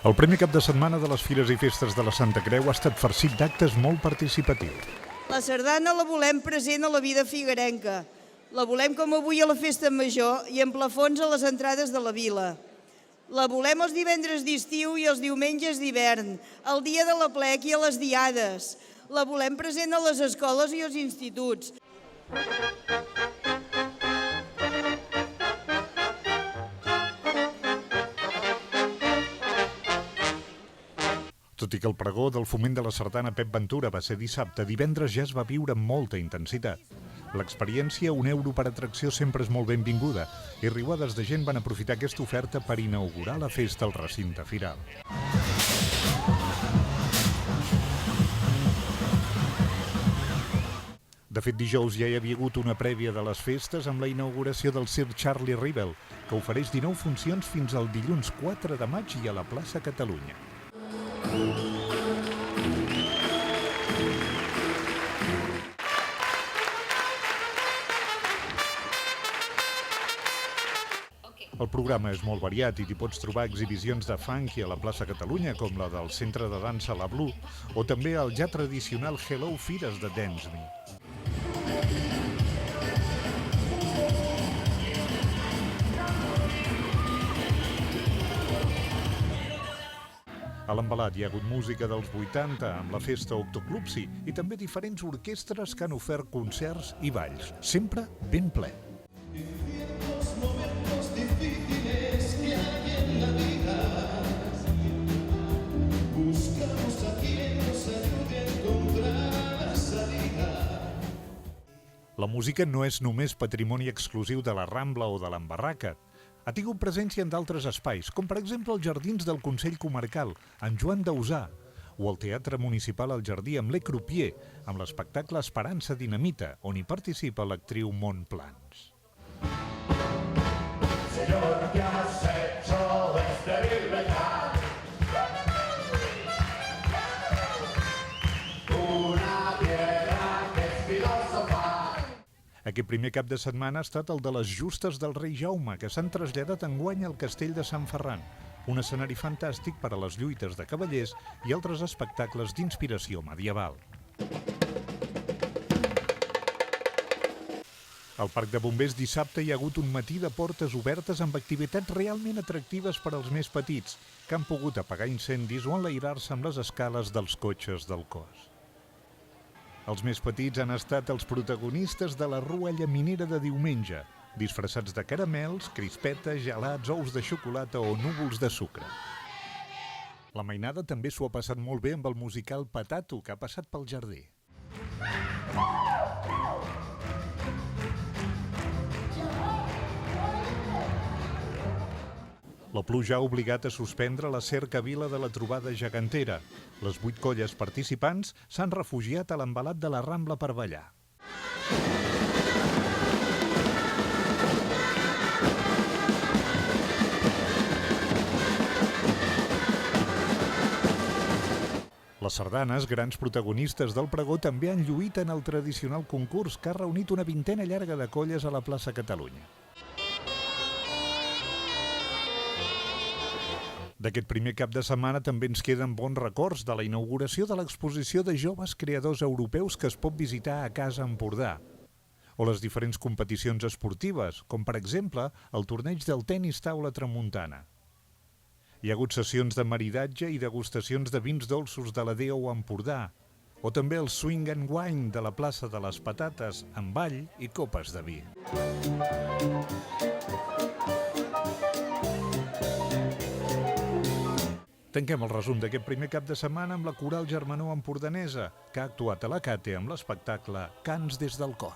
El primer cap de setmana de les Fires i Festes de la Santa Creu ha estat farcit d'actes molt participatius. La sardana la volem present a la vida figuerenca. La volem com avui a la festa major i amb plafons a les entrades de la vila. La volem els divendres d'estiu i els diumenges d'hivern, el dia de l'aplec i a les diades. La volem present a les escoles i als instituts. Tot i que el pregó del Foment de la Sardana Pep Ventura va ser dissabte, divendres ja es va viure amb molta intensitat. L'experiència, €1 per atracció, sempre és molt benvinguda i riuades de gent van aprofitar aquesta oferta per inaugurar la festa al recinte firal. De fet, dijous ja hi havia hagut una prèvia de les festes amb la inauguració del Circ Charlie Rivel, que ofereix 19 funcions fins al dilluns 4 de maig i a la plaça Catalunya. El programa és molt variat i t'hi pots trobar exhibicions de funky a la plaça Catalunya, com la del Centre de Dansa La Blue, o també el ja tradicional Hello Fires de Dance Me. A l'Envelat hi ha hagut música dels 80 amb la festa Octoclupsi i també diferents orquestres que han ofert concerts i balls, sempre ben ple. La música no és només patrimoni exclusiu de la Rambla o de l'Embarraca. Ha tingut presència en d'altres espais, com per exemple els Jardins del Consell Comarcal, en Joan Dausà, o el Teatre Municipal al Jardí amb Le Croupier, amb l'espectacle Esperança Dinamita, on hi participa l'actriu Mont Plans. Aquest primer cap de setmana ha estat el de les Justes del Rei Jaume, que s'han traslladat enguany al Castell de Sant Ferran, un escenari fantàstic per a les lluites de cavallers i altres espectacles d'inspiració medieval. Al Parc de Bombers dissabte hi ha hagut un matí de portes obertes amb activitats realment atractives per als més petits, que han pogut apagar incendis o enlairar-se amb les escales dels cotxes del cos. Els més petits han estat els protagonistes de la Rua Llaminera de diumenge, disfressats de caramels, crispetes, gelats, ous de xocolata o núvols de sucre. La mainada també s'ho ha passat molt bé amb el musical Patato, que ha passat pel jardí. La pluja ha obligat a suspendre la cercavila de la trobada gegantera. Les 8 colles participants s'han refugiat a l'Envelat de la Rambla per ballar. Les sardanes, grans protagonistes del pregó, també han lluït en el tradicional concurs que ha reunit una vintena llarga de colles a la plaça Catalunya. D'aquest primer cap de setmana també ens queden bons records de la inauguració de l'exposició de joves creadors europeus que es pot visitar a Casa Empordà, o les diferents competicions esportives, com per exemple el torneig del tenis taula tramuntana. Hi ha hagut sessions de maridatge i degustacions de vins dolços de la DEO Empordà, o també el Swing and Wine de la plaça de les Patates amb ball i copes de vi. Tanquem el resum d'aquest primer cap de setmana amb la Coral Germanor Empordanesa, que ha actuat a la Cate amb l'espectacle Cants des del cor.